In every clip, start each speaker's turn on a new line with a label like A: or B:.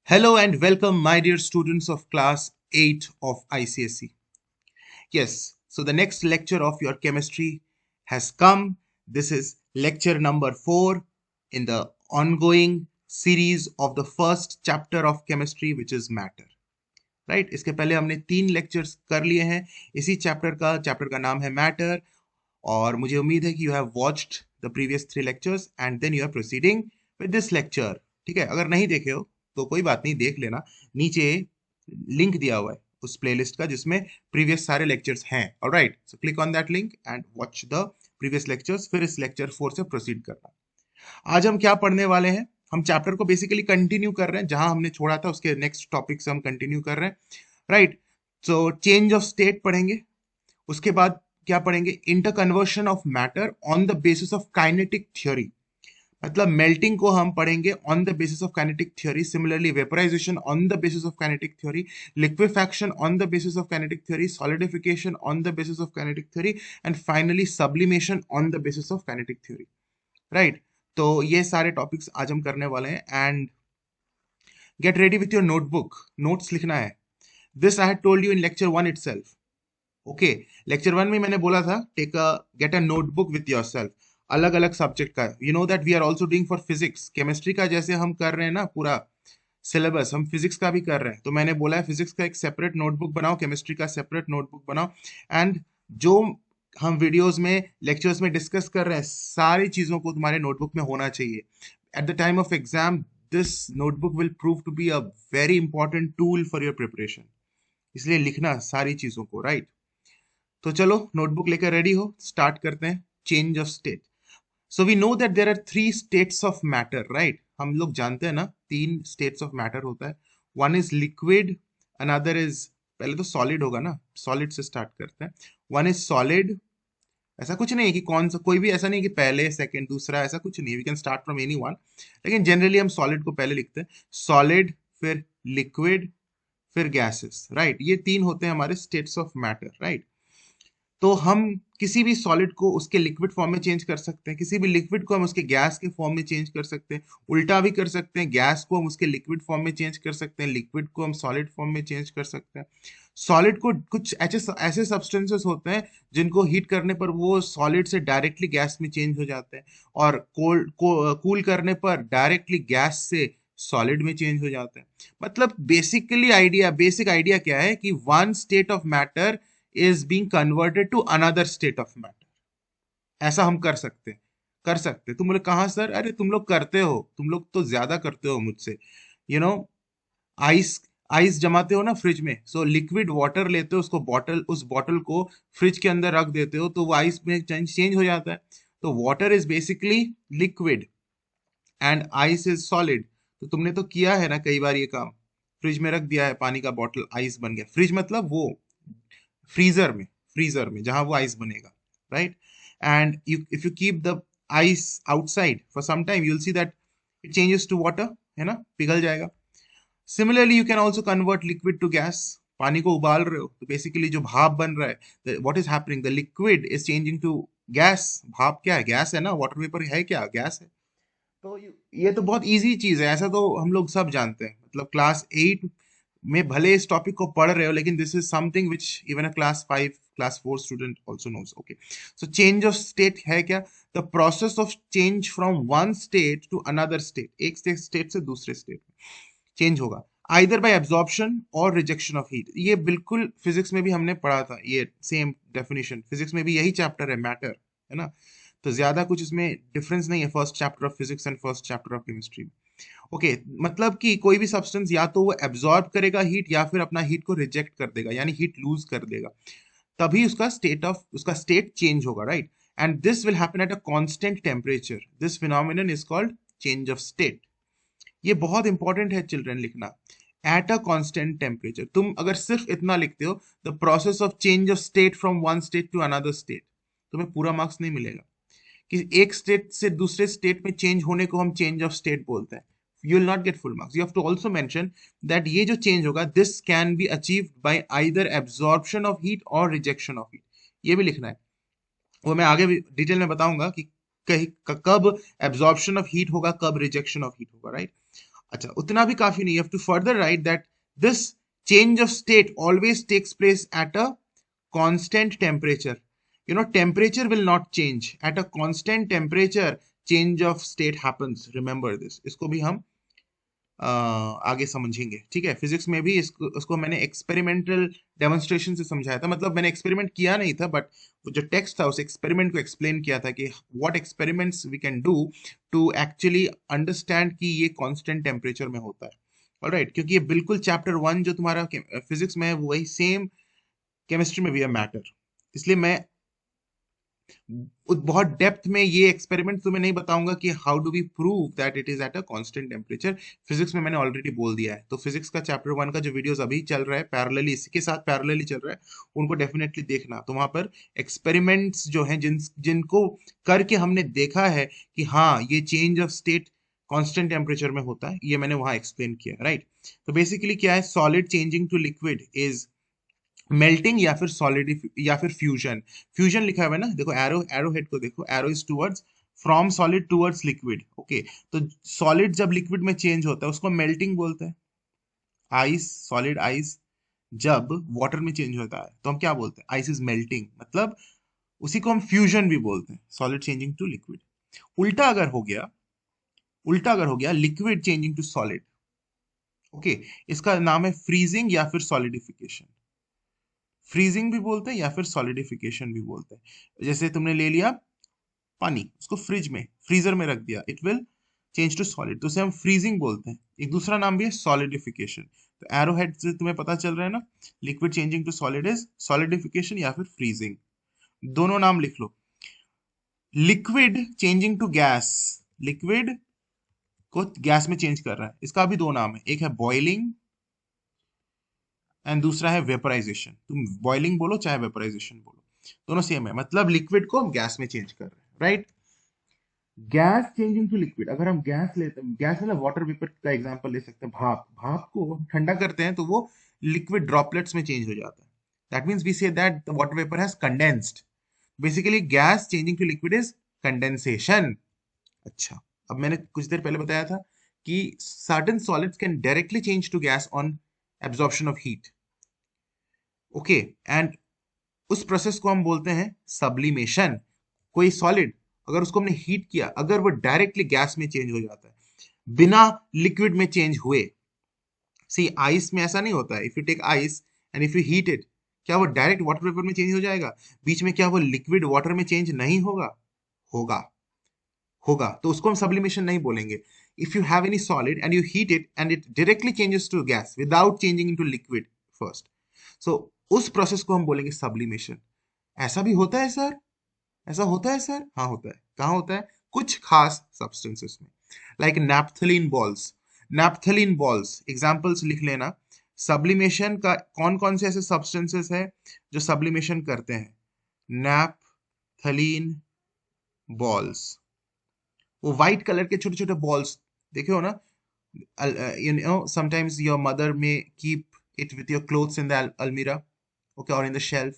A: Hello and welcome, my dear students of class 8 of ICSE. Yes, so the next lecture of your chemistry has come. This is lecture number 4 in the ongoing series of the first chapter of chemistry, which is matter. Right इसके पहले हमने 3 lectures कर लिए हैं इसी chapter का नाम है मैटर और मुझे उम्मीद है कि you have watched the previous 3 lectures and then you are proceeding with this lecture. ठीक है, अगर नहीं देखे हो तो कोई बात नहीं, देख लेना, नीचे लिंक दिया हुआ है उस प्लेलिस्ट का जिसमें प्रीवियस सारे लेक्चर्स हैं। Alright, so click on that link and watch the previous lectures, फिर इस लेक्चर 4 से प्रोसीड करना। आज हम क्या पढ़ने वाले हैं? हम चैप्टर को बेसिकली कंटिन्यू कर रहे हैं, जहां हमने छोड़ा था उसके नेक्स्ट टॉपिक से हम कंटिन्यू कर रहे हैं। Right, so change of state पढ़ेंगे, उसके बाद क्या पढ़ेंगे? Interconversion of matter on the basis of kinetic theory, मतलब मेल्टिंग को हम पढ़ेंगे on the basis of kinetic theory. Similarly vaporisation on the basis of kinetic theory, liquefaction on the basis of kinetic theory, solidification on the basis of kinetic theory and finally sublimation on the basis of kinetic theory. Right, तो ये सारे topics आज हम करने वाले हैं and get ready with your notebook, notes लिखना है। This I had told you in lecture 1 itself. Okay, lecture 1 में मैंने बोला था get a notebook with yourself, अलग अलग सब्जेक्ट का। You know that we are also doing for physics, chemistry का जैसे हम कर रहे हैं ना पूरा सिलेबस, हम फिजिक्स का भी कर रहे हैं। तो मैंने बोला है फिजिक्स का एक सेपरेट नोटबुक बनाओ, केमिस्ट्री का सेपरेट नोटबुक बनाओ एंड जो हम वीडियोस में लेक्चर्स में डिस्कस कर रहे हैं सारी चीजों को तुम्हारे नोटबुक में होना चाहिए। At the time of exam this notebook will prove to be a very important tool for your preparation, इसलिए लिखना सारी चीजों को। राइट, तो चलो नोटबुक लेकर रेडी हो, स्टार्ट करते हैं। Change of state. So we know that there are 3 states of matter. Right, हम लोग जानते हैं ना 3 स्टेट्स ऑफ मैटर होता है। One is liquid, another is, पहले तो सॉलिड होगा ना, सॉलिड से स्टार्ट करते हैं। वन इज सॉलिड, ऐसा कुछ नहीं है कि कौन सा, कोई भी ऐसा नहीं कि पहले सेकंड दूसरा, ऐसा कुछ नहीं, we can start from any one, लेकिन जनरली हम सॉलिड को पहले लिखते हैं। सॉलिड, फिर लिक्विड, फिर गैसेस। राइट, ये 3 होते हैं हमारे स्टेट्स ऑफ मैटर। राइट, तो हम किसी भी सॉलिड को उसके लिक्विड फॉर्म में चेंज कर सकते हैं, किसी भी लिक्विड को हम उसके गैस के फॉर्म में चेंज कर सकते हैं, उल्टा भी कर सकते हैं, गैस को हम उसके लिक्विड फॉर्म में चेंज कर सकते हैं, लिक्विड को हम सॉलिड फॉर्म में चेंज कर सकते हैं। सॉलिड को कुछ ऐसे ऐसे सब्सटेंसेस होते हैं जिनको हीट करने पर वो सॉलिड से डायरेक्टली गैस में चेंज हो जाते हैं, और कूल करने पर डायरेक्टली गैस से सॉलिड में चेंज हो जाते हैं। मतलब बेसिक आइडिया क्या है कि one state of matter is being converted to another state of matter। ऐसा हम कर सकते। तुम बोले कहाँ सर? अरे तुम लोग करते हो, तुम लोग तो ज्यादा करते हो मुझसे। यू नो, आइस आइस जमाते हो ना फ्रिज में, सो लिक्विड वाटर लेते हो, उसको उस बॉटल को फ्रिज के अंदर रख देते हो तो वो आइस में चेंज हो जाता है। तो water is basically liquid and ice is solid. तो तुमने तो किया है ना कई बार ये काम, फ्रिज में रख दिया है पानी का बॉटल, आइस बन गया। फ्रिज मतलब वो फ्रीजर में जहां वो आइस बनेगा। Right, and if you keep the ice outside for some time you will see that it changes to water, है ना, पिघल जाएगा। Similarly you can also convert liquid to gas. पानी को उबाल रहे हो तो बेसिकली जो भाप बन रहा है, what is happening, the liquid is changing to gas. भाप क्या है? गैस है ना, वाटर वेपर है क्या? गैस है। तो ये तो बहुत इजी चीज है, ऐसा तो हम लोग सब जानते हैं। मतलब क्लास 8 में भले इस टॉपिक को पढ़ रहे हो, लेकिन this is something which even a class 5 class 4 student also knows. Okay, so change of state है क्या? The process of change from one state to another state, एक स्टेट से दूसरे स्टेट में चेंज होगा आइदर बाय एब्जॉर्प्शन और rejection of heat. ये बिल्कुल फिजिक्स में भी हमने पढ़ा था, ये सेम डेफिनेशन फिजिक्स में भी, यही चैप्टर है मैटर, है ना। तो ज्यादा कुछ इसमें डिफरेंस नहीं है first chapter of physics and first chapter of chemistry में। ओके, मतलब कि कोई भी सब्सटेंस या तो वो एब्जॉर्ब करेगा हीट या फिर अपना हीट को रिजेक्ट कर देगा, यानी हीट लूज कर देगा, तभी उसका स्टेट चेंज होगा। Right, and this will happen at a constant temperature. This phenomenon is called change of state. ये बहुत इंपॉर्टेंट है चिल्ड्रन लिखना, एट अ कांस्टेंट टेम्परेचर। तुम अगर सिर्फ इतना लिखते हो, the process of change of state from one state to another state, तुम्हें पूरा मार्क्स नहीं मिलेगा। कि एक स्टेट से दूसरे स्टेट में चेंज होने को हम चेंज ऑफ स्टेट बोलते हैं, you will not get full marks. You have to also mention that ये जो चेंज होगा this can be achieved by either absorption of heat और रिजेक्शन ऑफ हीट, ये भी लिखना है। वो मैं आगे भी डिटेल में बताऊंगा कि कब एब्जॉर्प्शन ऑफ हीट होगा, कब रिजेक्शन ऑफ हीट होगा। राइट, अच्छा, उतना भी काफी नहीं, have to further write that this change of state always takes place at a constant temperature. temperature will not change at a constant temperature. Change of state happens. Remember this. इसको भी हम आगे समझेंगे, ठीक है. फिजिक्स में भी इसको मैंने एक्सपेरिमेंटल डेमोन्स्ट्रेशन से समझाया था, मतलब मैंने एक्सपेरिमेंट किया नहीं था, बट जो टेक्स्ट था उस एक्सपेरिमेंट को एक्सप्लेन किया था कि what experiments we can do to actually understand कि ये कांस्टेंट टेम्परेचर में होता है. ऑलराइट, क्योंकि ये बिल्कुल चैप्टर 1 जो तुम्हारा फिजिक्स में है वही सेम केमिस्ट्री में भी है मैटर. इसलिए मैं बहुत डेप्थ में ये एक्सपेरिमेंट तुम्हें नहीं बताऊंगा कि how do we prove that it is at a constant temperature. Physics में मैंने ऑलरेडी बोल दिया है. तो फिजिक्स का चैप्टर 1 का जो वीडियोस अभी चल रहा है पैरेलली, इसके साथ पैरेलली चल रहा है, उनको डेफिनेटली देखना. तो वहां पर एक्सपेरिमेंट्स जो हैं जिनको करके हमने देखा है कि हाँ ये change of state constant temperature में होता है, ये मैंने वहां एक्सप्लेन किया, राइट. तो बेसिकली क्या है, solid changing to liquid is melting या फिर सॉलिड या फिर फ्यूजन. फ्यूजन लिखा हुआ है ना, देखो एरो हेड को देखो, arrow is towards from solid towards liquid. Okay, तो सॉलिड जब लिक्विड में चेंज होता है उसको मेल्टिंग बोलते हैं. आइस, सॉलिड आइस जब वाटर में चेंज होता है तो हम क्या बोलते हैं, आइस इज मेल्टिंग, मतलब उसी को हम फ्यूजन भी बोलते हैं, सॉलिड चेंजिंग टू लिक्विड. उल्टा अगर हो गया, उल्टा अगर हो गया liquid changing to solid, okay, इसका नाम है फ्रीजिंग या फिर सॉलिडिफिकेशन. फ्रीजिंग भी बोलते हैं या फिर सॉलिडिफिकेशन भी बोलते हैं. जैसे तुमने ले लिया पानी, उसको फ्रिज में फ्रीजर में रख दिया, it will change to solid, तो उसे हम फ्रीजिंग बोलते हैं. एक दूसरा नाम भी है सॉलिडिफिकेशन. तो एरो हेड से तुम्हें पता चल रहा है ना, liquid changing to solid is solidification या फिर फ्रीजिंग. दोनों नाम लिख लो. Liquid changing to gas, liquid को गैस में चेंज कर रहा है, इसका भी दो नाम है, एक है बॉइलिंग एंड दूसरा है वेपराइजेशन. तुम बॉइलिंग बोलो चाहे वेपराइजेशन बोलो, दोनों सेम है, मतलब लिक्विड को हम गैस में चेंज कर रहे हैं, right. Gas changing to liquid, अगर हम गैस लेते हैं, गैस मतलब वाटर वेपर का एग्जांपल ले सकते हैं. भाप, भाप को हम ठंडा करते हैं तो वो लिक्विड ड्रॉपलेट्स में चेंज हो जाता है. That means we say that the water vapour has condensed. Basically gas changing to liquid is condensation. अच्छा, अब मैंने कुछ देर पहले बताया था कि certain solids can directly change to gas on absorption of heat. Okay, and उस प्रोसेस को हम बोलते हैं सब्लिमेशन. कोई सॉलिड अगर उसको हमने हीट किया, अगर वो डायरेक्टली गैस में चेंज हो जाता है बिना लिक्विड में चेंज हुए. सी, आइस में ऐसा नहीं होता है. If you take ice and if you heat it, क्या वो डायरेक्ट वाटर वेपर में चेंज हो जाएगा? बीच में क्या वो लिक्विड वाटर में चेंज नहीं होगा? होगा, होगा. तो उसको हम सब्लिमेशन नहीं बोलेंगे. If you have any solid and you heat it and it directly changes to gas without changing into liquid first, so उस प्रोसेस को हम बोलेंगे सब्लिमेशन. ऐसा भी होता है सर? ऐसा होता है सर? हाँ होता है. कहाँ होता है? कुछ खास सब्सटेंसेस में, like naphthalene balls. Naphthalene balls examples लिख लेना. सब्लिमेशन का कौन कौन से ऐसे सब्सटेंसेस है जो सब्लिमेशन करते हैं? नैप्थलीन बॉल्स, वो व्हाइट कलर के छोटे छोटे बॉल्स देखे हो ना. you know sometimes your mother may keep it with your clothes in the almirah, okay, or in the shelf.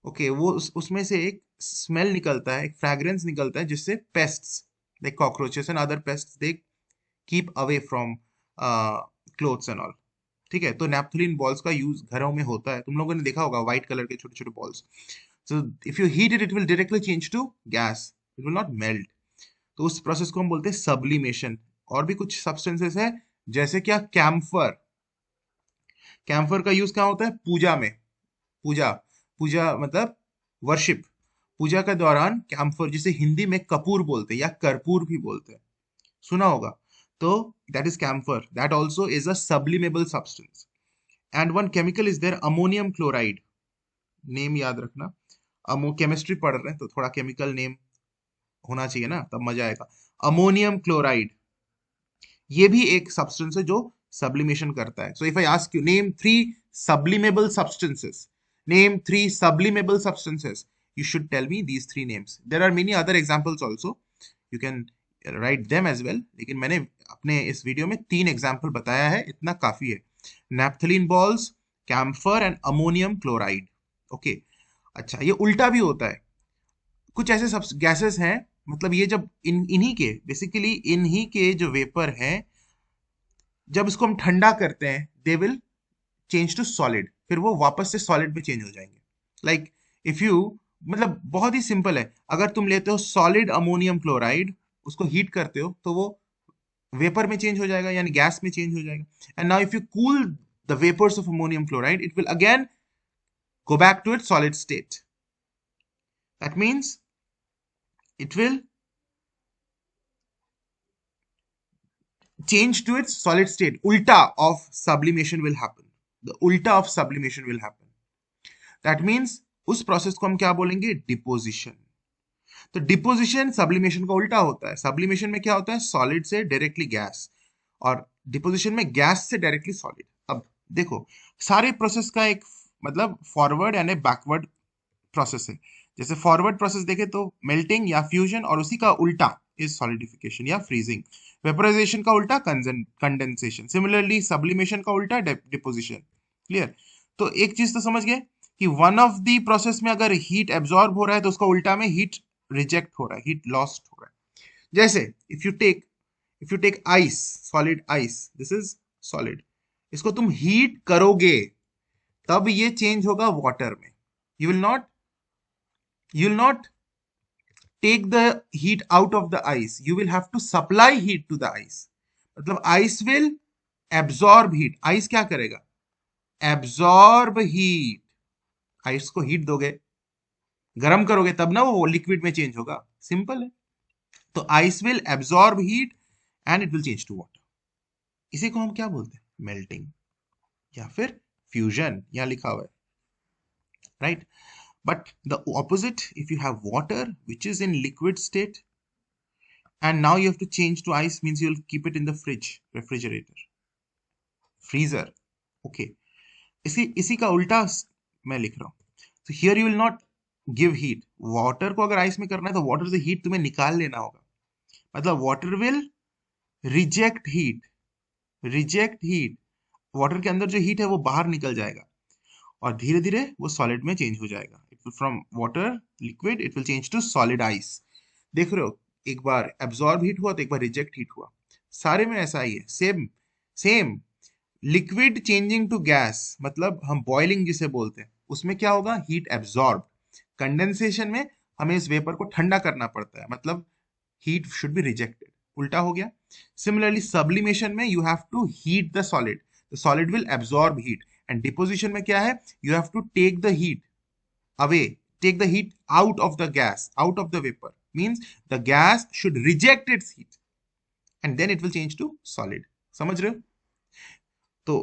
A: Okay, वो उसमें से एक स्मेल निकलता है, एक फ्रैग्रेंस निकलता है जिससे pests like cockroaches and other pests they keep away from clothes and all. ठीक है, तो नैप्थलीन बॉल्स का यूज घरों में होता है. तुम लोगों ने देखा होगा व्हाइट कलर के छोटे छोटे balls. So if you heat it, it will directly change to gas, it will not melt. तो उस प्रोसेस को हम बोलते हैं सब्लिमेशन. और भी कुछ सब्सटेंसेस है, जैसे क्या, कैम्फर. कैम्फर का यूज क्या होता है? पूजा में. पूजा, पूजा मतलब वर्शिप. पूजा के दौरान कैम्फर, जिसे हिंदी में कपूर बोलते हैं या कर्पूर भी बोलते हैं, सुना होगा. तो that is camphor. That also is a sublimable substance. And one chemical is there, ammonium chloride. Name याद रखना, केमिस्ट्री पढ़ रहे हैं तो थोड़ा केमिकल नेम होना चाहिए ना, तब मजा आएगा. अमोनियम क्लोराइड, ये भी एक सब्सटेंस है जो सब्लिमेशन करता है. So if I ask you name 3 sublimable substances, name 3 sublimable substances, you should tell me these 3 names. There are many other examples also, you can write them as well, लेकिन मैंने अपने इस video में 3 example बताया है, इतना काफी है. Naphthalene balls, camphor and ammonium chloride. Okay, अच्छा, ये उल्टा भी होता है. कुछ ऐसे सब गैसेस हैं, मतलब ये जब इन्हीं के बेसिकली इन्हीं के जो वेपर हैं जब इसको हम ठंडा करते हैं they will change to solid, फिर वो वापस से सॉलिड में चेंज हो जाएंगे। लाइक इफ यू, मतलब बहुत ही सिंपल है, अगर तुम लेते हो सॉलिड अमोनियम क्लोराइड, उसको हीट करते हो तो वो वेपर में चेंज हो जाएगा, यानी गैस में चेंज हो जाएगा। And now if you cool the vapours of ammonium chloride, it will again go back to its solid state. That means it will change to its solid state. Ulta of sublimation will happen. The ulta of sublimation will happen. That means उस process को हम क्या बोलेंगे? Deposition. तो deposition sublimation का उल्टा होता है। सब्लिमेशन में क्या होता है? सॉलिड से डायरेक्टली गैस, और डिपोजिशन में गैस से डायरेक्टली सॉलिड। अब देखो, सारे प्रोसेस का एक मतलब फॉरवर्ड यानी बैकवर्ड प्रोसेस है। जैसे फॉरवर्ड प्रोसेस देखें तो मेल्टिंग या फ्यूजन, और उसी का उल्टा इज सॉलिडिफिकेशन या फ्रीजिंग। वेपोराइजेशन का उल्टा कंडेंसेशन। सिमिलरली सब्लिमेशन का उल्टा डिपोजिशन। क्लियर? तो एक चीज तो समझ गए कि वन ऑफ द प्रोसेस में अगर हीट एब्जॉर्ब हो रहा है तो उसका उल्टा में हीट रिजेक्ट हो रहा है, हीट लॉस्ट हो रहा है। जैसे if you take ice, solid ice, this is solid, इसको तुम हीट करोगे तब ये चेंज होगा वाटर में। You will not take the heat out of the ice, you will have to supply heat to the ice। मतलब ice will absorb heat। ice क्या करेगा? absorb heat। ice को heat दोगे, गर्म करोगे तब ना वो लिक्विड में चेंज होगा। सिंपल है। तो ice will absorb heat and it will change to water। इसी को हम क्या बोलते हैं? मेल्टिंग या फिर फ्यूजन, यहां लिखा हुआ है, right? But the opposite, if you have water which is in liquid state and now you have to change to ice, means you'll keep it in the fridge, refrigerator, freezer। Okay, इसी का उल्टा मैं लिख रहा हूं। तो here you will not give heat। Water को अगर आइस में करना है तो वाटर से हीट तुम्हें निकाल लेना होगा। मतलब water will reject heat. Water के अंदर जो हीट है वो बाहर निकल जाएगा और धीरे धीरे वो सॉलिड में चेंज हो जाएगा। It will from water liquid it will change to solid ice. देख रहे हो, एक बार एब्जॉर्ब हीट हुआ तो एक बार रिजेक्ट हीट हुआ। सारे में ऐसा ही है, same same. Liquid changing to gas, मतलब हम बॉइलिंग जिसे बोलते हैं, उसमें क्या होगा? Heat absorb. कंडेंसेशन में हमें इस वेपर को ठंडा करना पड़ता है, मतलब हीट शुड बी रिजेक्टेड। उल्टा हो गया। सिमिलरली सब्लिमेशन में you have to heat the solid, the solid will absorb heat. And deposition में क्या है? You have to take the heat away, take the heat out of the gas, out of the vapor, means the gas should reject its heat and then it will change to solid। समझ रहे हो? तो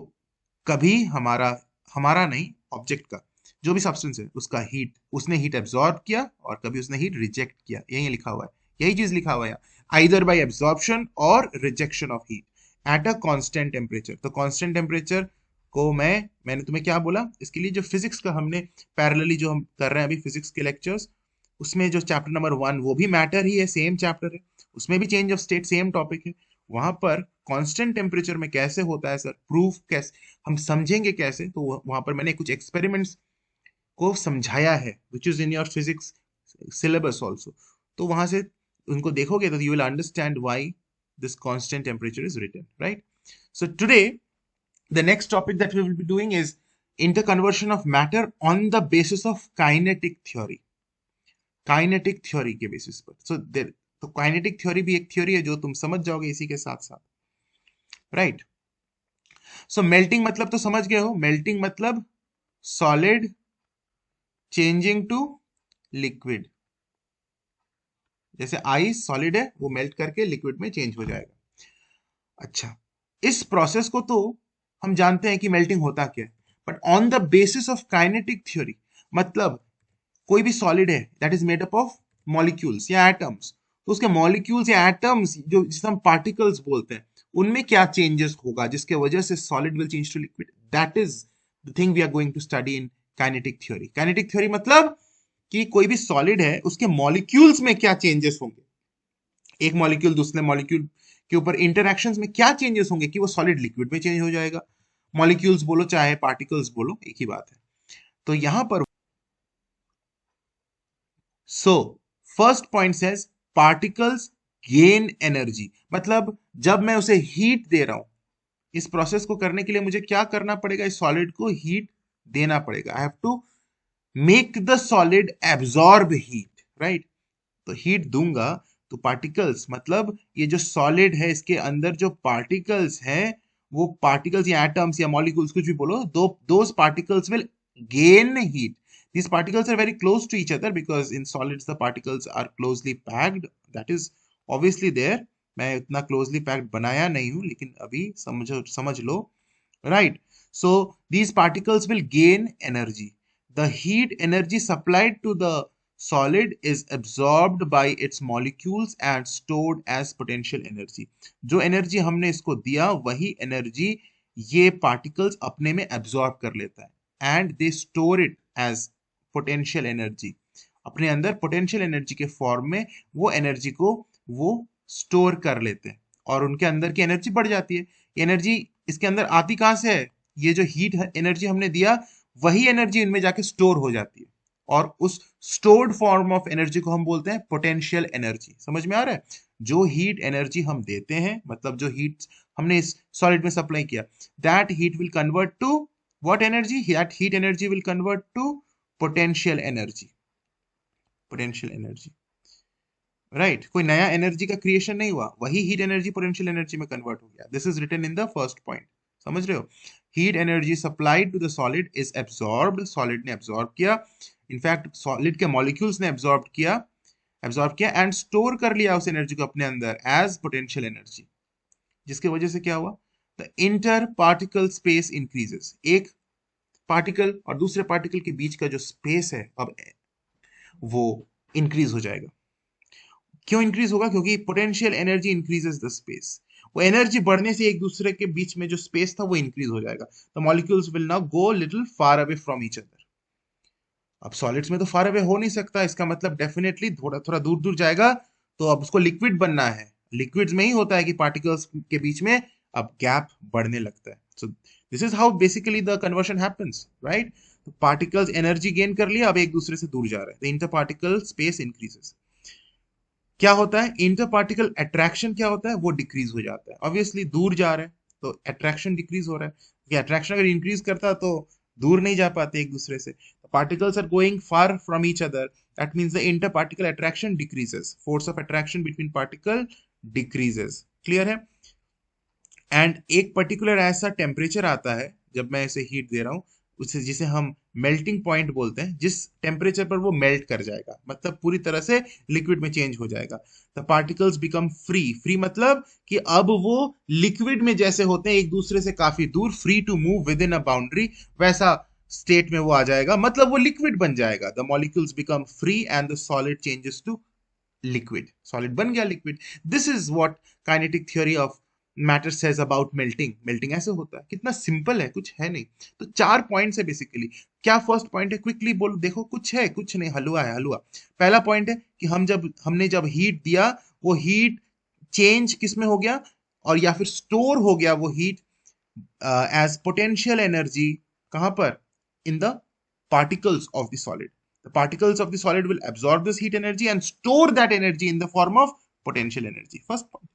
A: कभी हमारा हमारा नहीं, object का जो भी सब्सटेंस है उसका हीट, उसने हीट एब्जॉर्ब किया और कभी उसने हीट रिजेक्ट किया। यही लिखा हुआ है, यही चीज लिखा हुआ है, आइदर बाय एब्जॉर्प्शन और rejection of heat at a constant temperature. तो कांस्टेंट टेम्परेचर को मैंने तुम्हें क्या बोला? इसके लिए जो फिजिक्स का हमने पैरेलली जो हम कर रहे हैं अभी फिजिक्स के लेक्चर्स, उसमें जो चैप्टर नंबर 1 वो भी मैटर ही है, सेम चैप्टर है, उसमें भी change of state same topic है। वहां पर कांस्टेंट टेम्परेचर में कैसे होता है सर, प्रूफ कैसे हम समझेंगे कैसे, तो वहां पर मैंने कुछ एक्सपेरिमेंट्स को समझाया है which is in your physics syllabus also. तो वहां से उनको देखोगे तो you will understand why this constant temperature is written, right? So today the next topic that we will be doing is interconversion of matter on the basis of kinetic theory। Kinetic theory के basis पर। सो देर, तो kinetic theory भी एक theory है जो तुम समझ जाओगे इसी के साथ साथ, राइट? सो मेल्टिंग मतलब तो समझ गए हो, मेल्टिंग मतलब सॉलिड चेंजिंग टू लिक्विड। जैसे आइस सॉलिड है, वो मेल्ट करके लिक्विड में चेंज हो जाएगा। अच्छा, इस प्रोसेस को तो हम जानते हैं कि मेल्टिंग होता क्या है, but on the basis of kinetic theory, मतलब कोई भी सॉलिड है that is made up of molecules या एटम्स, तो उसके मॉलिक्यूल्स या एटम्स जो जिसे हम पार्टिकल्स बोलते हैं, उनमें क्या चेंजेस होगा जिसके वजह से solid will change to liquid, that is the thing we are going to study in kinetic theory. Kinetic theory मतलब कि कोई भी सॉलिड है उसके मॉलिक्यूल्स में क्या चेंजेस होंगे, एक मॉलिक्यूल दूसरे मॉलिक्यूल के ऊपर इंटरैक्शंस में क्या चेंजेस होंगे कि वो सॉलिड लिक्विड में चेंज हो जाएगा। मॉलिक्यूल्स बोलो चाहे पार्टिकल्स बोलो, एक ही बात है। तो यहां पर so first point says particles gain energy, मतलब जब मैं उसे हीट दे रहा हूं इस प्रोसेस को करने के लिए मुझे क्या करना पड़ेगा, इस सॉलिड को हीट देना पड़ेगा। I have to make the solid absorb heat, right. तो हीट दूंगा तो पार्टिकल्स, मतलब ये जो सॉलिड है इसके अंदर जो पार्टिकल्स हैं, वो पार्टिकल्स या एटम्स या मॉलिक्यूल्स कुछ भी बोलो, those particles will gain heat. These particles are very close to each other because in solids the particles are closely packed. That is obviously there. मैं इतना closely packed बनाया नहीं हूं, लेकिन अभी समझ लो, right? So these particles will gain energy. The heat energy supplied to the solid is absorbed by its molecules and stored as potential energy. जो energy हमने इसको दिया वही एनर्जी ये पार्टिकल्स अपने में एब्जॉर्ब कर लेता है, and they store it as potential energy. अपने अंदर पोटेंशियल एनर्जी के फॉर्म में वो एनर्जी को वो स्टोर कर लेते हैं और उनके अंदर की एनर्जी बढ़ जाती है। एनर्जी इसके अंदर आती कहां से है, ये जो हीट एनर्जी हमने दिया वही एनर्जी इनमें जाके स्टोर हो जाती है, और उस स्टोर्ड फॉर्म ऑफ एनर्जी को हम बोलते हैं पोटेंशियल एनर्जी। समझ में आ रहा है? जो हीट एनर्जी हम देते हैं, मतलब जो हीट हमने इस सॉलिड में सप्लाई किया, that heat will convert to what energy? That heat energy will convert to potential energy. Potential energy, right? कोई नया एनर्जी का क्रिएशन नहीं हुआ, वही हीट एनर्जी पोटेंशियल एनर्जी में कन्वर्ट हो गया। This is written in the first point. समझ रहे हो? Heat energy supplied to the solid is absorbed, solid ने एब्सॉर्ब किया, इनफैक्ट सॉलिड के मॉलिक्यूल्स ने एब्सॉर्ब किया एंड स्टोर कर लिया उस एनर्जी को अपने अंदर एज पोटेंशियल एनर्जी, जिसकी वजह से क्या हुआ, the inter particle space increases. एक पार्टिकल और दूसरे पार्टिकल के बीच का जो स्पेस है अब वो इंक्रीज हो जाएगा। क्यों इंक्रीज होगा? क्योंकि potential energy increases the space. वो एनर्जी बढ़ने से एक दूसरे के बीच में जो स्पेस था वो इंक्रीज हो जाएगा। The molecules will now go little far away from each other. अब सॉलिड्स में तो फार अवे हो नहीं सकता, इसका मतलब डेफिनेटली थोड़ा थोड़ा दूर दूर जाएगा, तो अब उसको लिक्विड बनना है। लिक्विड्स में ही होता है कि पार्टिकल्स के बीच में अब गैप बढ़ने लगता है। So this is how basically the conversion happens, right? तो पार्टिकल्स एनर्जी गेन कर लिया, अब एक दूसरे से दूर जा रहा है, the inter particle space increases. क्या होता है? इंटर पार्टिकल अट्रैक्शन क्या होता है? वो डिक्रीज हो जाता है। ऑब्वियसली दूर जा रहे हैं तो अट्रैक्शन डिक्रीज हो रहा है, क्योंकि अट्रैक्शन अगर इंक्रीज करता तो दूर नहीं जा पाते एक दूसरे से। Particles are going far from each other, that means the inter particle attraction decreases, force of attraction between particle decreases. Clear है? एंड एक पर्टिकुलर ऐसा टेम्परेचर आता है जब मैं इसे हीट दे रहा हूं, उसे जिसे हम मेल्टिंग पॉइंट बोलते हैं, जिस टेम्परेचर पर वो मेल्ट कर जाएगा, मतलब पूरी तरह से लिक्विड में चेंज हो जाएगा। The particles become free. Free मतलब कि अब वो लिक्विड में जैसे होते हैं एक दूसरे से काफी दूर, free to move within a boundary, वैसा स्टेट में वो आ जाएगा, मतलब वो लिक्विड बन जाएगा। The molecules become free and the solid changes to liquid. Solid बन गया liquid. This is what kinetic theory of matter says about melting. Melting ऐसे होता है, कितना सिंपल है, कुछ है नहीं। तो 4 पॉइंट्स है बेसिकली। क्या फर्स्ट पॉइंट है? क्विकली बोलो, देखो कुछ है, कुछ नहीं, हलवा है हलवा। पहला पॉइंट है कि हमने जब हीट दिया, वो हीट चेंज किस में हो गया, और या फिर स्टोर हो गया वो हीट एज पोटेंशियल एनर्जी। कहां पर? In the particles of the solid. The particles of the solid will absorb this heat energy and store that energy in the form of potential energy. First point.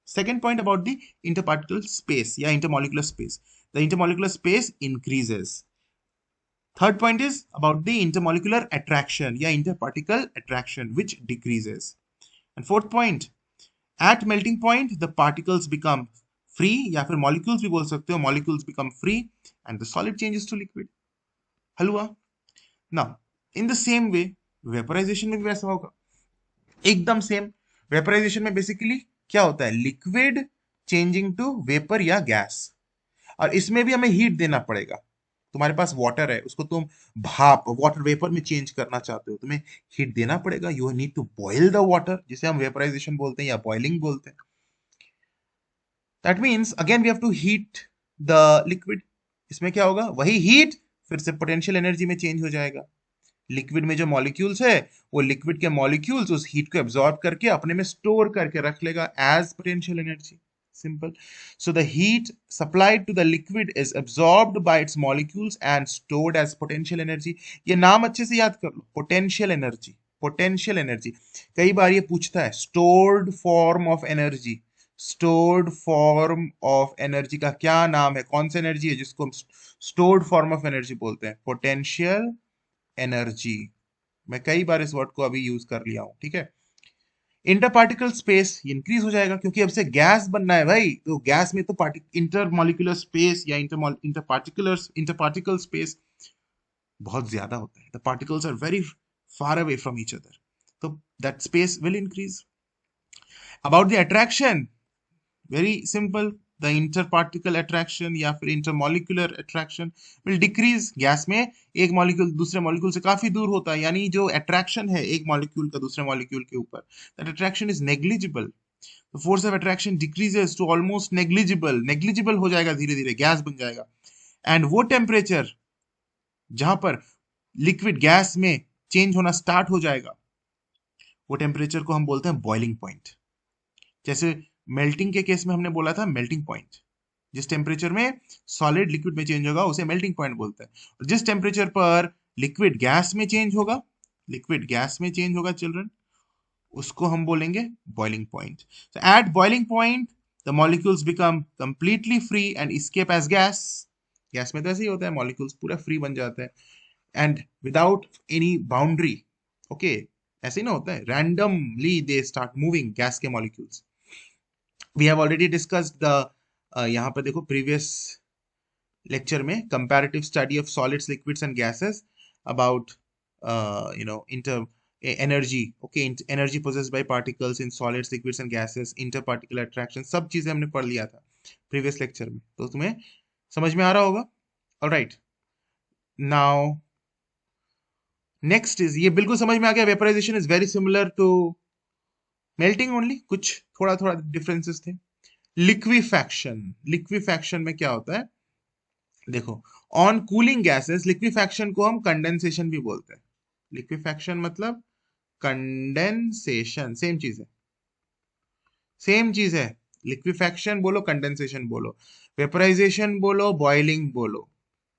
A: Second point about the interparticle space, yeah, intermolecular space. The intermolecular space increases. Third point is about the intermolecular attraction, yeah, interparticle attraction, which decreases. And fourth point, at melting point, the particles become free, या फिर molecules भी बोल सकते हो, molecules become free and the solid changes to liquid. हलवा। Now in the same way vaporisation में भी वैसा होगा, एकदम सेम। वेपराइजेशन में बेसिकली क्या होता है? लिक्विड चेंजिंग टू वेपर या गैस, और इसमें भी हमें हीट देना पड़ेगा। तुम्हारे पास वाटर है, उसको तुम भाप वाटर वेपर में चेंज करना चाहते हो, तुम्हें हीट देना पड़ेगा। You need to boil the water, जिसे हम वेपराइजेशन बोलते हैं या बॉइलिंग बोलते हैं। That means again we have to heat the liquid. इसमें क्या होगा? वही हीट फिर से पोटेंशियल एनर्जी में चेंज हो जाएगा। लिक्विड में जो मॉलिक्यूल्स है, वो लिक्विड के मॉलिक्यूल्स उस हीट को एब्जॉर्ब करके अपने में स्टोर करके रख लेगा as potential energy. Simple. So the heat supplied to the liquid is absorbed by its molecules and stored as potential energy. ये नाम अच्छे से याद कर लो, पोटेंशियल एनर्जी। पोटेंशियल एनर्जी कई बार ये पूछता है, stored form of energy. Stored form of energy का क्या नाम है? कौन सा एनर्जी है जिसको हम स्टोर्ड फॉर्म ऑफ एनर्जी बोलते हैं? Potential energy. मैं कई बार इस वर्ड को अभी यूज कर लिया हूं, ठीक है। इंटर पार्टिकल स्पेस इंक्रीज हो जाएगा क्योंकि अब से गैस बनना है भाई, तो गैस में तो इंटर मॉलिक्यूलर स्पेस या इंटर पार्टिकल स्पेस बहुत ज्यादा होता है। The particles are very far away from each other, तो that space will increase. About the attraction, very simple, the inter particle attraction या फिर intermolecular attraction will decrease. Gas में एक molecule दूसरे मॉलिक्यूल से काफी दूर होता है, यानी जो अट्रैक्शन है एक मॉलिक्यूल का दूसरे मॉलिक्यूल के ऊपर, that attraction is negligible. The force of attraction decreases to almost negligible, negligible हो जाएगा, धीरे धीरे गैस बन जाएगा। एंड वो टेम्परेचर जहां पर लिक्विड गैस में चेंज होना स्टार्ट हो जाएगा, वो टेम्परेचर को हम बोलते हैं बॉइलिंग पॉइंट। जैसे मेल्टिंग के केस में हमने बोला था मेल्टिंग पॉइंट, जिस टेम्परेचर में सॉलिड लिक्विड में चेंज होगा उसे मेल्टिंग पॉइंट बोलते हैं। और जिस टेम्परेचर पर लिक्विड गैस में चेंज होगा, लिक्विड गैस में चेंज होगा चिल्ड्रन, उसको हम बोलेंगे boiling point. So at boiling point, the molecules become completely free and escape as gas. Gas में तो ऐसे ही होता है, मॉलिक्यूल्स पूरा फ्री बन जाते हैं and without any boundary. Okay, ऐसे ही ना होता है, randomly they start moving gas के molecules. We have already discussed the, यहाँ पर देखो प्रीवियस लेक्चर में, comparative study of solids liquids and gases about inter energy, okay, energy possessed by particles in solids, liquids and gases, interparticular attraction, सब चीजें हमने पढ़ लिया था प्रीवियस लेक्चर में, तो तुम्हें समझ में आ रहा होगा। ऑलराइट, नाउ नेक्स्ट इज, ये बिल्कुल समझ में आ गया, vaporisation is very similar to melting, only कुछ थोड़ा थोड़ा डिफरेंसेस थे। लिक्विफैक्शन, लिक्विफैक्शन में क्या होता है देखो, ऑन कूलिंग गैसेस, लिक्विफैक्शन को हम कंडेंसेशन भी बोलते हैं। लिक्विफैक्शन मतलब कंडेंसेशन, सेम चीज है, सेम चीज है। लिक्विफैक्शन बोलो, कंडेंसेशन बोलो, वेपराइजेशन बोलो, बॉइलिंग बोलो,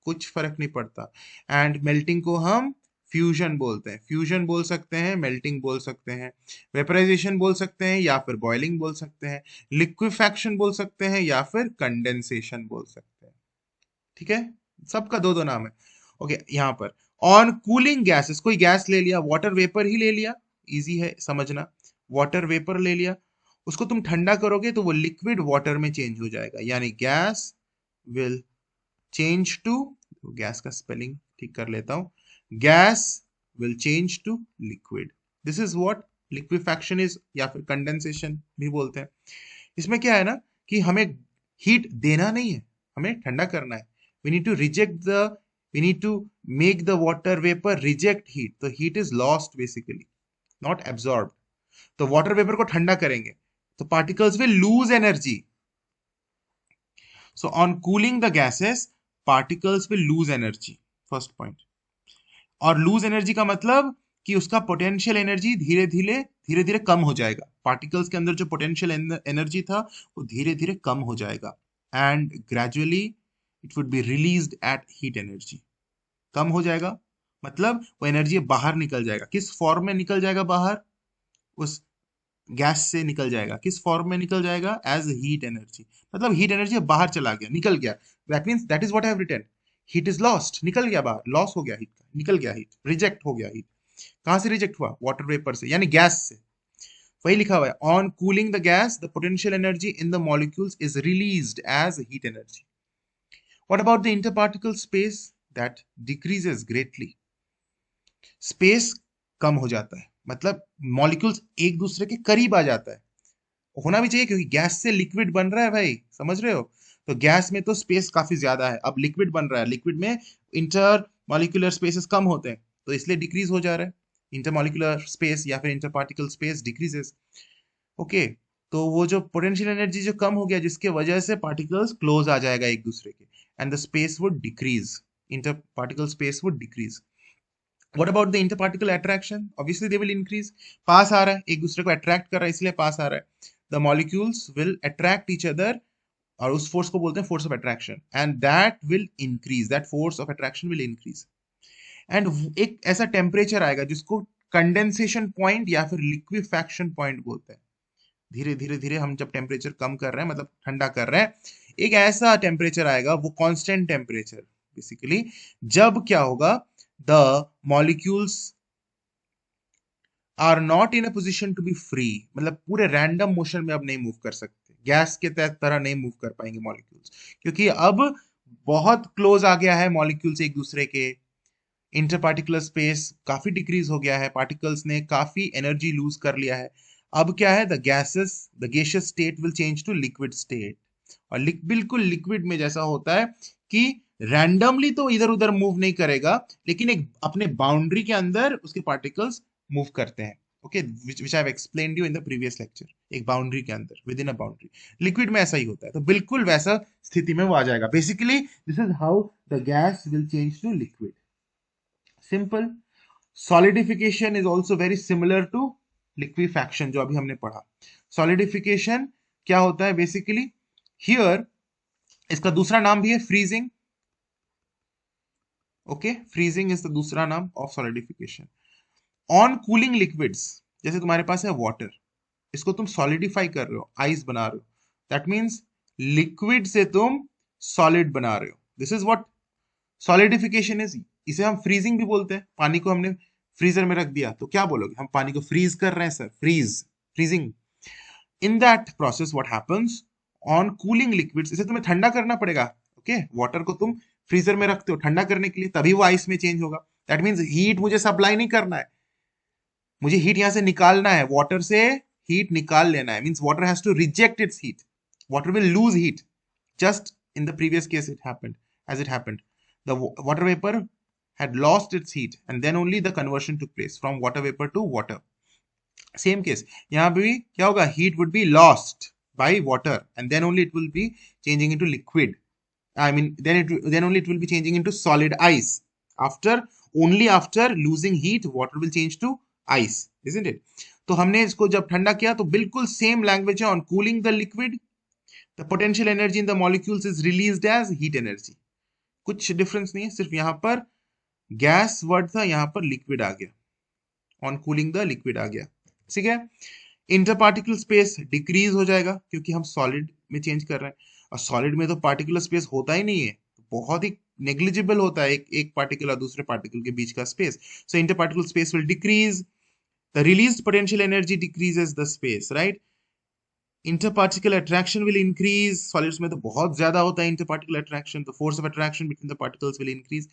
A: कुछ फर्क नहीं पड़ता। एंड मेल्टिंग को हम फ्यूजन बोलते हैं, फ्यूजन बोल सकते हैं, मेल्टिंग बोल सकते हैं, वेपराइजेशन बोल सकते हैं या फिर बॉइलिंग बोल सकते हैं, लिक्विफैक्शन बोल सकते हैं या फिर कंडेंसेशन बोल सकते हैं, ठीक है। सबका दो दो नाम है। ओके, यहाँ पर ऑन कूलिंग गैसेस, कोई गैस ले लिया, वाटर वेपर ही ले लिया, इजी है समझना, वाटर वेपर ले लिया, उसको तुम ठंडा करोगे तो वो लिक्विड वाटर में चेंज हो जाएगा, यानी gas will change to, gas का स्पेलिंग ठीक कर लेता हूं, gas will change to liquid. This is what liquefaction is, या फिर कंडेंसेशन भी बोलते हैं। इसमें क्या है ना कि हमें हीट देना नहीं है, हमें ठंडा करना है। we need to reject the we need to make the water vapor reject heat, तो heat is lost basically, not absorbed। तो वाटर वेपर को ठंडा करेंगे तो particles will lose energy. So on cooling the gases, particles will lose energy, first point. और loose energy का मतलब कि उसका पोटेंशियल एनर्जी धीरे धीरे कम हो जाएगा, पार्टिकल्स के अंदर जो पोटेंशियल एनर्जी था वो धीरे धीरे कम हो जाएगा, and gradually it would be released at heat energy. कम हो जाएगा मतलब वो एनर्जी बाहर निकल जाएगा, किस फॉर्म में निकल जाएगा बाहर, उस गैस से निकल जाएगा, किस फॉर्म में निकल जाएगा, एज हीट एनर्जी। मतलब हीट एनर्जी बाहर चला गया, निकल गया, that means that is what I have written, heat is lost, निकल गया बाहर, लॉस हो गया हीट का, निकल गया हीट, रिजेक्ट हो गया हीट। कहां से रिजेक्ट हुआ? वाटर वेपर से, यानी गैस से। वही लिखा हुआ है, on cooling the gas the potential energy in the molecules is released as heat energy. What about the interparticle space? That decreases greatly. Space कम हो जाता है, मतलब मॉलिक्यूल्स एक दूसरे के करीब आ जाता है, होना भी चाहिए क्योंकि गैस से लिक्विड बन रहा है भाई, समझ रहे हो। तो गैस में तो स्पेस काफी ज्यादा है, अब लिक्विड बन रहा है, लिक्विड में इंटर मॉलिक्यूलर स्पेसेस कम होते हैं, तो इसलिए डिक्रीज हो जा रहा है, इंटर मॉलिक्यूलर स्पेस या फिर inter particle space decreases. Okay, तो वो जो पोटेंशियल एनर्जी जो कम हो गया जिसके वजह से पार्टिकल्स क्लोज आ जाएगा एक दूसरे के, and the space would decrease, inter particle space would decrease. What about the interparticle attraction? Obviously they will increase, पास आ रहा है, एक दूसरे को अट्रैक्ट कर रहा है इसलिए पास आ रहा है, the molecules will attract each other, और उस फोर्स को बोलते हैं force of attraction, and that will increase, that force of attraction will increase, and एक ऐसा टेम्परेचर आएगा जिसको कंडेंसेशन पॉइंट या फिर लिक्विफैक्शन पॉइंट बोलते हैं। धीरे धीरे धीरे हम जब टेम्परेचर कम कर रहे हैं, मतलब ठंडा कर रहे हैं, एक ऐसा टेम्परेचर आएगा, वो कांस्टेंट टेम्परेचर बेसिकली, जब क्या होगा, the molecules are not in a position to be free, मतलब पूरे रैंडम मोशन में अब नहीं मूव कर सकते, गैस के तरह नहीं मूव कर पाएंगे मॉलिक्यूल्स, क्योंकि अब बहुत क्लोज आ गया है मॉलिक्यूल्स एक दूसरे के, इंटरपार्टिकुलर स्पेस काफी डिक्रीज हो गया है, पार्टिकल्स ने काफी एनर्जी लूज कर लिया है। अब क्या है, the gaseous state will change to liquid state, और बिल्कुल लिक्विड में जैसा होता है कि रैंडमली तो इधर उधर मूव नहीं करेगा, लेकिन एक अपने बाउंड्री के अंदर उसके पार्टिकल्स मूव करते हैं। Okay, which I have explained you in the previous lecture, एक बाउंड्री के अंदर, with in a boundary. Liquid में ऐसा ही होता है, तो बिल्कुल वैसा स्थिति में वो आ जाएगा। Basically this is how the gas will change to liquid. Simple. Solidification is also very similar to liquefaction, जो अभी हमने पढ़ा। सॉलिडिफिकेशन क्या होता है बेसिकली, हियर इसका दूसरा नाम भी है freezing. Okay, freezing is the दूसरा नाम of solidification. On cooling liquids, जैसे तुम्हारे पास है वाटर, इसको तुम सॉलिडिफाई कर रहे हो, आइस बना रहे हो, दैट मीन्स लिक्विड से तुम सॉलिड बना रहे हो। This is what solidification is. इसे हम फ्रीजिंग भी बोलते हैं। पानी को हमने फ्रीजर में रख दिया तो क्या बोलोगे, हम पानी को फ्रीज कर रहे हैं sir, freezing. In that process what happens on cooling liquids, इसे तुम्हें ठंडा करना पड़ेगा। ओके, वाटर को तुम फ्रीजर में रखते हो ठंडा करने के लिए, तभी वो आइस में चेंज होगा। दैट मीन्स हीट मुझे सप्लाई नहीं करना है, मुझे हीट यहां से निकालना है, वाटर से हीट निकाल लेना है। Means water has to reject its heat, water will lose heat, just in the previous case it happened, as it happened, the water vapor had lost its heat and then only the conversion took place from water vapor to water. Same case, यहाँ पे भी क्या होगा, heat would be lost by water and then only it will be changing into liquid. I mean then only it will be changing into solid ice. Only after losing heat water will change to ice, isn't it? तो हमने इसको जब ठंडा किया तो बिल्कुल same language है। on cooling the liquid, the potential energy in the molecules is released as heat energy. कुछ डिफरेंस नहीं है, सिर्फ यहां पर गैस वर्ड था, यहां पर लिक्विड आ गया, ऑन कूलिंग द लिक्विड आ गया। ठीक है, इंटर पार्टिकल स्पेस डिक्रीज हो जाएगा क्योंकि हम सॉलिड में चेंज कर रहे हैं, और सॉलिड में तो पार्टिकुलर स्पेस होता ही नहीं है, बहुत ही नेग्लिजिबल होता है एक पार्टिकल और दूसरे पार्टिकल के बीच का space. So interparticle space will decrease, the released potential energy decreases the space, right. Interparticle attraction will increase, solids में तो बहुत ज्यादा होता है इंटरपार्टिकल अट्रैक्शन, तो force of attraction between the particles will increase.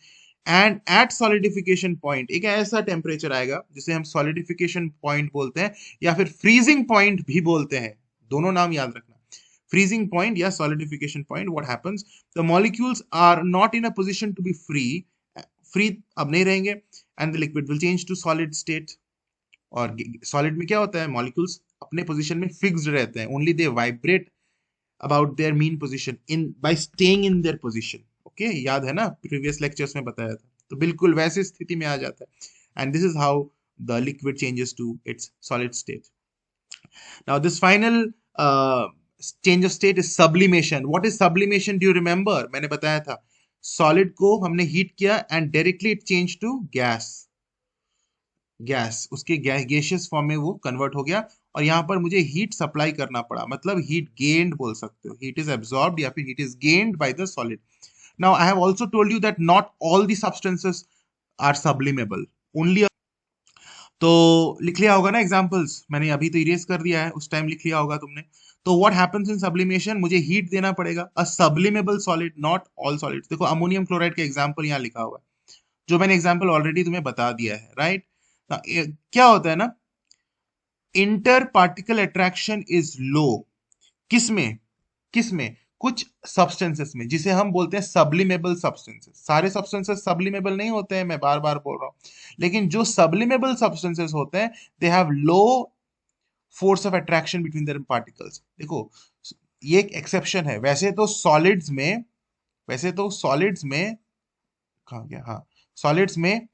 A: And at solidification point, एक ऐसा temperature आएगा जिसे हम सॉलिडिफिकेशन पॉइंट बोलते हैं, या फिर फ्रीजिंग पॉइंट भी बोलते हैं, दोनों नाम याद रखना, फ्रीजिंग पॉइंट या solidification point. What happens, the molecules are not in a position to be free अब नहीं रहेंगे, and the liquid will change to solid state. और सॉलिड में क्या होता है, मॉलिक्यूल्स अपने पोजीशन में फिक्स्ड रहते हैं, only they vibrate about their mean position in by staying in their position. Okay, याद है ना, प्रीवियस लेक्चर्स में बताया था, तो बिल्कुल वैसी स्थिति में आ जाता है। And this is how the liquid changes to its solid state. Now this final change of state is sublimation. What is sublimation, do you remember, मैंने बताया था, सॉलिड को हमने हीट किया and directly it change to gas, उसके gaseous form में वो convert हो गया, और यहां पर मुझे हीट सप्लाई करना पड़ा, मतलब हीट गेन्ड बोल सकते हो, हीट इज एब्सॉर्ब्ड या फिर heat is gained by the solid. Now I have also told you that not all the substances are sublimable, only. तो लिख लिया होगा ना एग्जांपल्स, मैंने अभी तो इरेज कर दिया है, उस टाइम लिख लिया होगा तुमने। तो व्हाट हैपेंस इन सब्लिमेशन, मुझे हीट देना पड़ेगा, a sublimable solid, not all solids. देखो अमोनियम क्लोराइड का एग्जांपल यहाँ लिखा हुआ है, जो मैंने एग्जांपल ऑलरेडी तुम्हें बता दिया है, राइट। क्या होता है ना, inter particle attraction is low, किसमें किसमें, कुछ सब्सटेंसेस में, जिसे हम बोलते हैं सब्लिमेबल सब्सटेंसेस। सारे सब्सटेंसेस सब्लिमेबल नहीं होते हैं, मैं बार बार बोल रहा हूं, लेकिन जो सब्लिमेबल सब्सटेंसेस होते हैं they have low force of attraction between their particles. देखो ये एक एक्सेप्शन है, वैसे तो सॉलिड्स में कहा गया, हाँ, सॉलिड्स में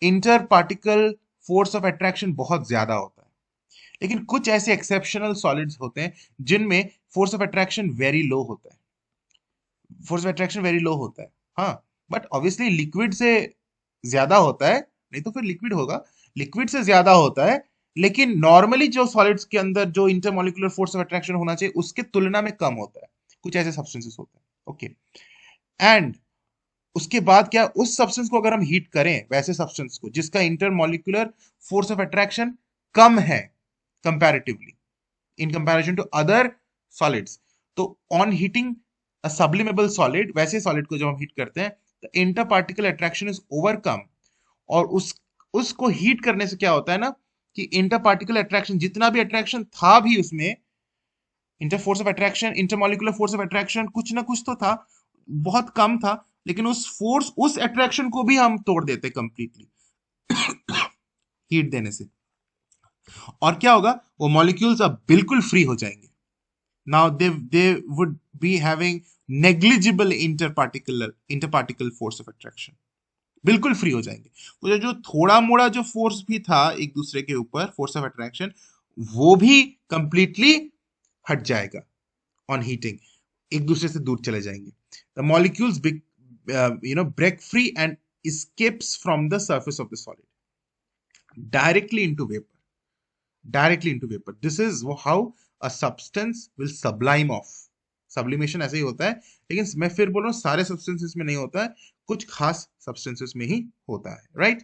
A: inter particle force of attraction बहुत ज्यादा होता है, लेकिन कुछ ऐसे एक्सेप्शनल सॉलिड्स होते हैं जिनमें force of attraction very low होता है, हाँ, बट ऑब्वियसली लिक्विड से ज्यादा होता है, नहीं तो फिर लिक्विड होगा, लिक्विड से ज्यादा होता है, लेकिन नॉर्मली जो सॉलिड्स के अंदर जो इंटरमोलिकुलर फोर्स ऑफ अट्रैक्शन होना चाहिए उसके तुलना में कम होता है, कुछ ऐसे सब्सटेंसेस होते हैं। ओके, एंड उसके बाद क्या, उस सब्सटेंस को अगर हम हीट करें, वैसे सब्सटेंस को जिसका इंटरमोलिकुलर फोर्स ऑफ अट्रैक्शन कम है comparatively in comparison to other solids, तो on heating a sublimable solid, वैसे सॉलिड को जब हम हीट करते हैं तो inter particle attraction is overcome, और उसको हीट करने से क्या होता है ना कि इंटर पार्टिकल अट्रैक्शन, जितना भी अट्रैक्शन था भी उसमें, inter force of attraction, intermolecular force of attraction कुछ ना कुछ तो था, बहुत कम था, लेकिन उस फोर्स, उस अट्रैक्शन को भी हम तोड़ देते कंप्लीटली हीट देने से। और क्या होगा, वो मॉलिक्यूल्स अब बिल्कुल फ्री हो जाएंगे। Now they would be having negligible inter particle force of attraction, बिल्कुल फ्री हो जाएंगे। वो जो थोड़ा मोड़ा जो फोर्स भी था एक दूसरे के ऊपर, फोर्स ऑफ अट्रैक्शन, वो भी कंप्लीटली हट जाएगा ऑन हीटिंग, एक दूसरे से दूर चले जाएंगे। The molecules break free and escapes from the surface of the solid directly into vapor. This is how a substance will sublime off. Sublimation ऐसे ही होता है, लेकिन मैं फिर बोल रहा हूँ सारे सब्सटेंसेस में नहीं होता है, कुछ खास सब्सटेंसेस में ही होता है, राइट।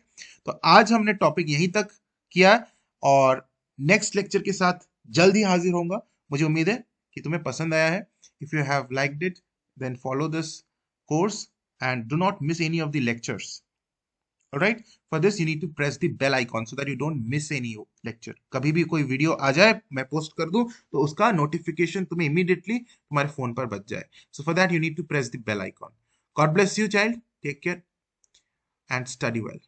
A: तो आज हमने टॉपिक यहीं तक किया, और नेक्स्ट लेक्चर के साथ जल्द ही हाजिर होऊंगा। मुझे उम्मीद है कि तुम्हें पसंद आया है। If you have liked it, then follow this course and do not miss any of the lectures. All right, for this you need to press the bell icon so that you don't miss any lecture. कभी भी कोई video आ जाए, मैं post कर दूं, तो उसका notification तुम्हें इमीडिएटली तुम्हारे फोन पर बज जाए। So for that you need to press the bell icon. God bless you, child. Take care and study well.